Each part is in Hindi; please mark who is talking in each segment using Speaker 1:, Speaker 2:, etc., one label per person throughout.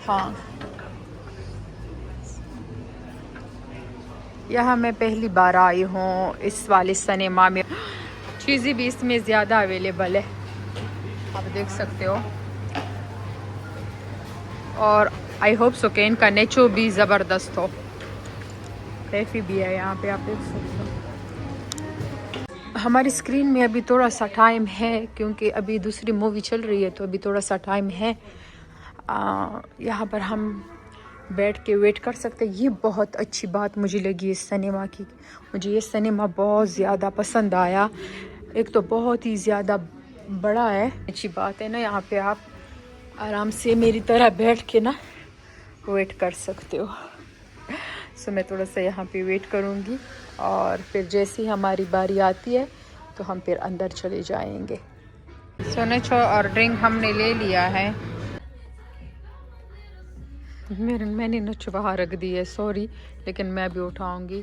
Speaker 1: हाँ, यहाँ मैं पहली बार आई हूँ इस वाले सिनेमा में। चीज़ें भी इसमें ज़्यादा अवेलेबल है, आप देख सकते हो। और आई होप सो कि इनका नेचो भी ज़बरदस्त हो। कैफी भी है यहाँ पे, आप देख सकते हो। हमारी स्क्रीन में अभी थोड़ा सा टाइम है क्योंकि अभी दूसरी मूवी चल रही है, तो अभी थोड़ा सा टाइम है। यहाँ पर हम बैठ के वेट कर सकते हैं। ये बहुत अच्छी बात मुझे लगी इस सिनेमा की। मुझे ये सिनेमा बहुत ज़्यादा पसंद आया। एक तो बहुत ही ज़्यादा बड़ा है, अच्छी बात है ना, यहाँ पे आप आराम से मेरी तरह बैठ के ना वेट कर सकते हो। सो मैं थोड़ा सा यहाँ पे वेट करूँगी और फिर जैसे ही हमारी बारी आती है तो हम फिर अंदर चले जाएंगे। सो नेचो और ड्रिंक हमने ले लिया है। मैंने नच बाहर रख दी है, सॉरी, लेकिन मैं भी उठाऊंगी।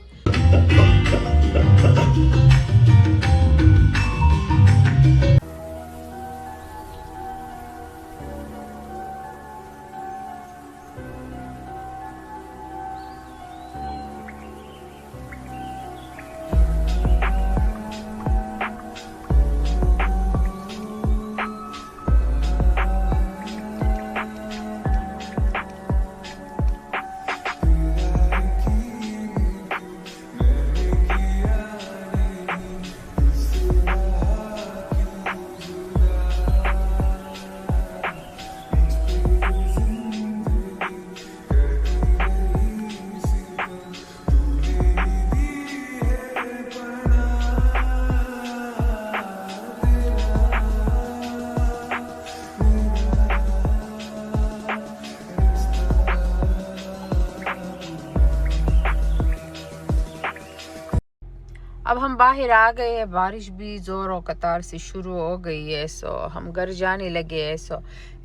Speaker 1: अब हम बाहर आ गए हैं, बारिश भी जोर और कतार से शुरू हो गई है। सो हम घर जाने लगे हैं। सो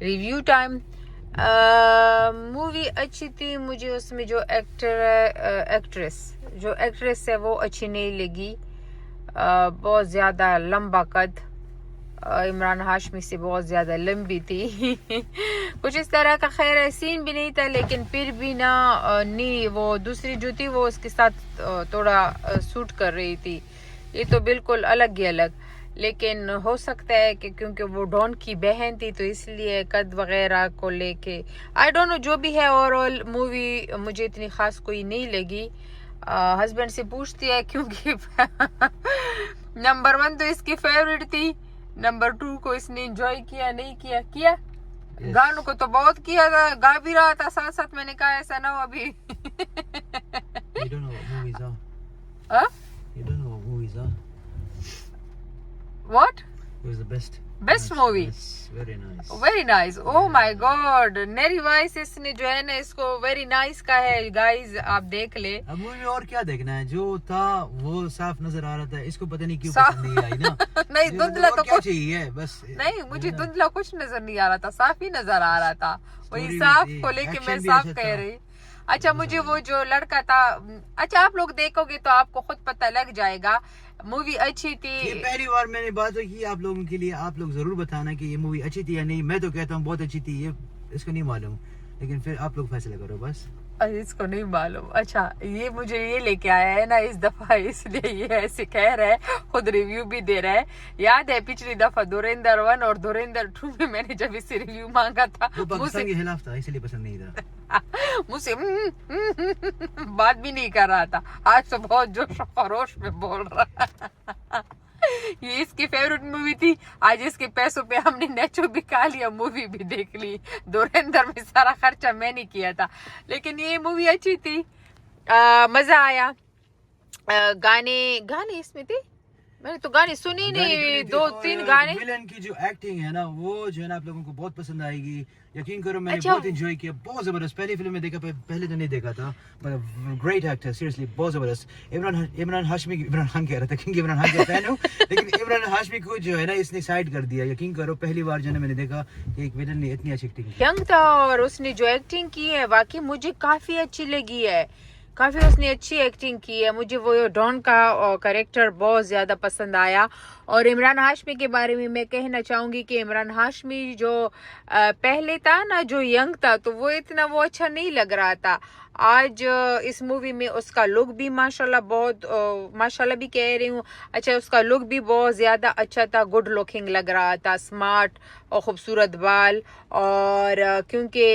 Speaker 1: रिव्यू टाइम। मूवी अच्छी थी, मुझे उसमें जो एक्ट्रेस है वो अच्छी नहीं लगी। बहुत ज़्यादा लंबा कद, इमरान हाशमी से बहुत ज़्यादा लंबी थी। कुछ इस तरह का खैर सीन भी नहीं था, लेकिन फिर भी ना नहीं, वो दूसरी जो थी वो उसके साथ थोड़ा सूट कर रही थी। ये तो बिल्कुल अलग ही अलग। लेकिन हो सकता है कि क्योंकि वो डॉन की बहन थी तो इसलिए कद वगैरह को लेके आई डोंट नो, जो भी है ओवरऑल मूवी मुझे इतनी खास कोई नहीं लगी। हस्बैंड से पूछती है क्योंकि नंबर 1 तो इसकी फेवरेट थी, नंबर 2 को इसने एंजॉय किया नहीं किया? किया। yes. गानों को तो बहुत किया था, गा भी रहा था साथ साथ। मैंने कहा ऐसा ना हो अभी।
Speaker 2: You don't know what movies are.
Speaker 1: Huh?
Speaker 2: You don't know what movies are.
Speaker 1: What?
Speaker 2: It was the best.
Speaker 1: Best movie.
Speaker 2: Yes, very nice.
Speaker 1: Very nice. Oh my God. Neri vice इसने जो है ना इसको वेरी नाइस का है। गाइस आप देख ले।
Speaker 2: अब मूवी में और क्या देखना है, जो था वो साफ नजर आ रहा था। इसको पता नहीं क्यों पसंद नहीं आई ना।
Speaker 1: नहीं धुंधला तो
Speaker 2: क्या चाहिए बस।
Speaker 1: नहीं, मुझे धुंधला कुछ नजर नहीं आ रहा था, साफ ही नजर आ रहा था। वही साफ को लेके मैं साफ कह रही। अच्छा, मुझे वो जो लड़का था, अच्छा आप लोग देखोगे तो आपको खुद पता लग जाएगा। मूवी अच्छी थी।
Speaker 2: ये पहली बार मैंने बात की आप लोगों के लिए। आप लोग जरूर बताना कि ये मूवी अच्छी थी या नहीं। मैं तो कहता हूँ बहुत अच्छी थी, ये इसको नहीं मालूम, लेकिन फिर आप लोग फैसला करो बस।
Speaker 1: इसको नहीं मालूम। अच्छा, ये मुझे ये लेके आया है ना इस दफा, इसलिए ये ऐसे कह रहा है, खुद रिव्यू भी दे रहा है। याद है पिछली दफा धुरंधर 1 और धुरंधर 2 में मैंने जब इससे रिव्यू मांगा था,
Speaker 2: वो पाकिस्तान के खिलाफ था इसलिए पसंद नहीं था।
Speaker 1: मुझसे बात भी नहीं कर रहा था। आज तो बहुत जोश खरोश में बोल रहा है। ये इसकी फेवरेट मूवी थी। आज इसके पैसों पे हमने नेचो भी खा लिया, मूवी भी देख ली। धुरंधर में सारा खर्चा मैंने किया था, लेकिन ये मूवी अच्छी थी। मजा आया। गाने इसमें थे, मैंने तो गाने सुने नहीं, 2-3 गाने।
Speaker 2: विलन की जो एक्टिंग है ना वो जो है ना आप लोगों को बहुत पसंद आएगी, यकीन करो। मैंने
Speaker 1: अच्छा।
Speaker 2: बहुत एंजॉय किया, बहुत जबरदस्त। पहली फिल्म में देखा, पहले तो नहीं देखा था, मतलब ग्रेट एक्टर, सीरियसली बहुत जबरदस्त। इमरान हाशमी, इमरान खान कह रहा था क्योंकि इमरान खान का फैन हूं, लेकिन इमरान हाशमी को जो है ना इसने साइड कर दिया। यकीन करो पहली बार जो है मैंने देखा कि एक विलन ने इतनी अच्छी एक्टिंग की।
Speaker 1: यंग था और उसने जो एक्टिंग की है वाकई मुझे काफी अच्छी लगी है। काफी उसने अच्छी एक्टिंग की है। मुझे वो डॉन का कैरेक्टर बहुत ज्यादा पसंद आया। और इमरान हाशमी के बारे में मैं कहना चाहूँगी कि इमरान हाशमी जो पहले था ना, जो यंग था, तो वो इतना वो अच्छा नहीं लग रहा था। आज इस मूवी में उसका लुक भी माशाल्लाह बहुत माशाल्लाह भी कह रही हूँ, अच्छा उसका लुक भी बहुत ज़्यादा अच्छा था, गुड लुकिंग लग रहा था, स्मार्ट और ख़ूबसूरत बाल, और क्योंकि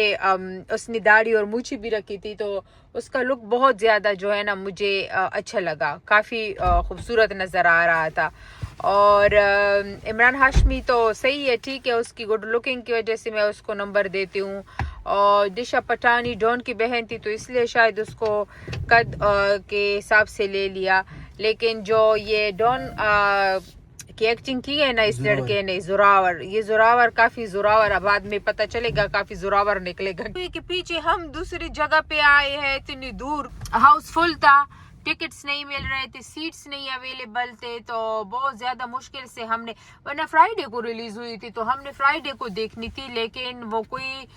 Speaker 1: उसने दाढ़ी और मूछी भी रखी थी तो उसका लुक बहुत ज़्यादा जो है ना मुझे अच्छा लगा, काफ़ी खूबसूरत नज़र आ रहा था। और इमरान हाशमी तो सही है, ठीक है, उसकी गुड लुकिंग की वजह से मैं उसको नंबर देती हूँ। और दिशा पटानी डॉन की बहन थी तो इसलिए शायद उसको कद के हिसाब से ले लिया, लेकिन जो ये डॉन की एक्टिंग की है ना इस लड़के ने, जोरावर, ये जोरावर काफी जोरावर, बाद में पता चलेगा काफी जोरावर निकलेगा। के पीछे हम दूसरी जगह पे आए हैं, इतनी दूर, हाउसफुल था, टिकट्स नहीं मिल रहे थे, सीट्स नहीं अवेलेबल थे, तो बहुत ज़्यादा मुश्किल से हमने, वरना फ्राइडे को रिलीज़ हुई थी तो हमने फ्राइडे को देखनी थी, लेकिन वो कोई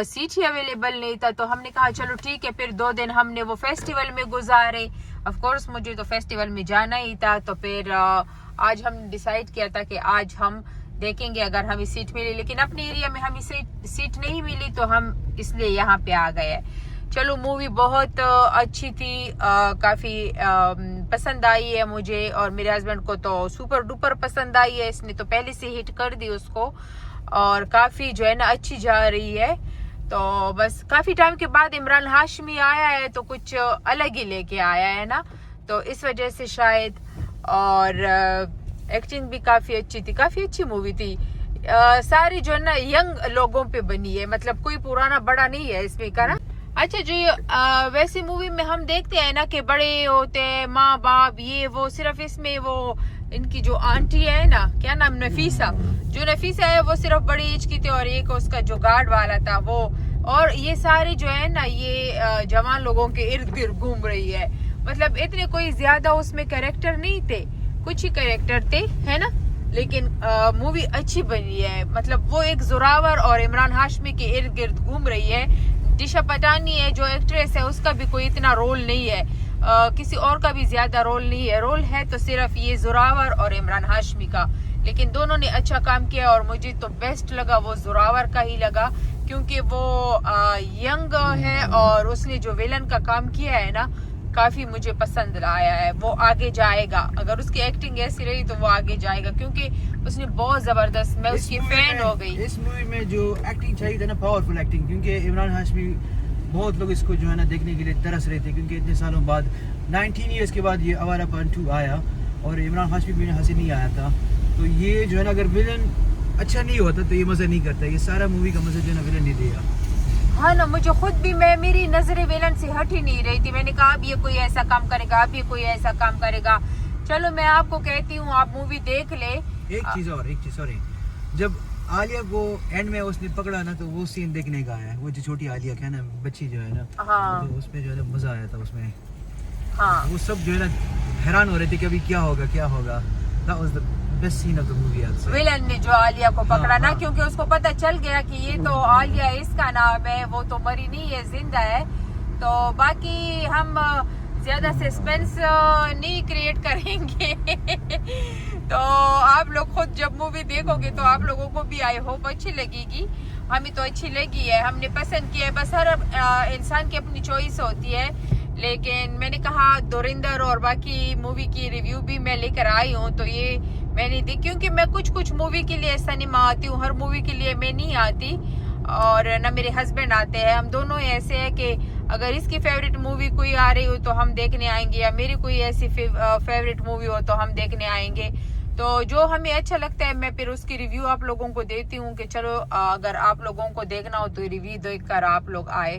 Speaker 1: सीट ही अवेलेबल नहीं था, तो हमने कहा चलो ठीक है, फिर 2 दिन हमने वो फेस्टिवल में गुजारे। ऑफ कोर्स मुझे तो फेस्टिवल में जाना ही था, तो फिर आज हमने डिसाइड किया था कि आज हम देखेंगे अगर हमें सीट मिली, लेकिन अपने एरिया में हमें सीट नहीं मिली तो हम इसलिए यहाँ पे आ गए। चलो मूवी बहुत अच्छी थी, काफ़ी पसंद आई है मुझे, और मेरे हस्बैंड को तो सुपर डुपर पसंद आई है, इसने तो पहले से हिट कर दी उसको, और काफ़ी जो है ना अच्छी जा रही है। तो बस काफ़ी टाइम के बाद इमरान हाशमी आया है तो कुछ अलग ही लेके आया है ना, तो इस वजह से शायद, और एक्टिंग भी काफ़ी अच्छी थी, काफ़ी अच्छी मूवी थी। सारी जो है ना यंग लोगों पे बनी है, मतलब कोई पुराना बड़ा नहीं है इसमें का ना। अच्छा, जो वैसी मूवी में हम देखते हैं ना कि बड़े होते हैं, माँ बाप, ये वो, सिर्फ इसमें वो इनकी जो आंटी है ना, क्या नाम, नफीसा, जो नफीसा है वो सिर्फ बड़ी एज की थी, और एक उसका जो गार्ड वाला था वो, और ये सारे जो है ना ये जवान लोगों के इर्द गिर्द घूम रही है, मतलब इतने कोई ज्यादा उसमें कैरेक्टर नहीं थे, कुछ ही कैरेक्टर थे, है ना, लेकिन मूवी अच्छी बनी है, मतलब वो एक जोरावर और इमरान हाशमी के इर्द गिर्द घूम रही है। दिशा पटानी है जो एक्ट्रेस है, उसका भी कोई इतना रोल नहीं है, किसी और का भी ज्यादा रोल नहीं है, रोल है तो सिर्फ ये जोरावर और इमरान हाशमी का, लेकिन दोनों ने अच्छा काम किया, और मुझे तो बेस्ट लगा वो जोरावर का ही लगा, क्योंकि वो यंग है और उसने जो विलन का काम किया है ना काफी मुझे पसंद आया है। वो आगे जाएगा, अगर उसकी एक्टिंग ऐसी रही तो वो आगे जाएगा, क्योंकि उसने बहुत जबरदस्त, मैं उसकी फैन हो गई।
Speaker 2: इस मूवी में जो एक्टिंग चाहिए था ना, पावरफुल एक्टिंग, क्योंकि इमरान हाशमी, बहुत लोग इसको जो है ना देखने के लिए तरस रहे थे, क्योंकि इतने सालों बाद 19 ईयर्स के बाद ये आवारापन 2 आया, और इमरान हाशमी भी हंसी नहीं आया था, तो ये जो है ना अगर विलन अच्छा नहीं होता तो ये मजा नहीं करता, ये सारा मूवी का मजा जो है ना विलन नहीं दिया।
Speaker 1: हाँ ना, मुझे खुद भी, मेरी नजरें विलन से हट ही नहीं रही थी, मैंने कहा अब ये कोई ऐसा काम करेगा, अब ये कोई ऐसा काम करेगा। चलो मैं आपको कहती हूँ आप मूवी देख ले।
Speaker 2: एक चीज सॉरी, जब आलिया को एंड में उसने पकड़ा ना, तो वो सीन देखने का है, वो जो छोटी आलिया क्या ना, बच्ची जो है ना,
Speaker 1: हाँ,
Speaker 2: तो उसमें जो है ना मजा आया था उसमें।
Speaker 1: हाँ,
Speaker 2: वो सब जो है ना हैरान हो रहे थे कि अभी क्या होगा क्या होगा। That was the best scene of the movie, I'd say.
Speaker 1: Villain ने जो आलिया को पकड़ा ना,
Speaker 2: हाँ।
Speaker 1: क्योंकि उसको पता चल गया कि ये तो आलिया इसका नाम है, वो तो मरी नहीं है, जिंदा है। तो बाकी हम ज्यादा सस्पेंस नहीं क्रिएट करेंगे तो आप लोग खुद जब मूवी देखोगे तो आप लोगों को भी आई होप अच्छी लगेगी, हमें तो अच्छी लगी है, हमने पसंद किया है। बस हर इंसान की अपनी चॉइस होती है, लेकिन मैंने कहा धुरंधर और बाकी मूवी की रिव्यू भी मैं लेकर आई हूँ, तो ये मैंने दी, क्योंकि मैं कुछ मूवी के लिए सिनेमा आती हूँ, हर मूवी के लिए मैं नहीं आती, और ना मेरे हस्बैंड आते हैं, हम दोनों ऐसे हैं कि अगर इसकी फेवरेट मूवी कोई आ रही हो तो हम देखने आएंगे, या मेरी कोई ऐसी फेवरेट मूवी हो तो हम देखने आएंगे। तो जो हमें अच्छा लगता है मैं फिर उसकी रिव्यू आप लोगों को देती हूँ कि चलो अगर आप लोगों को देखना हो तो रिव्यू देखकर आप लोग आए।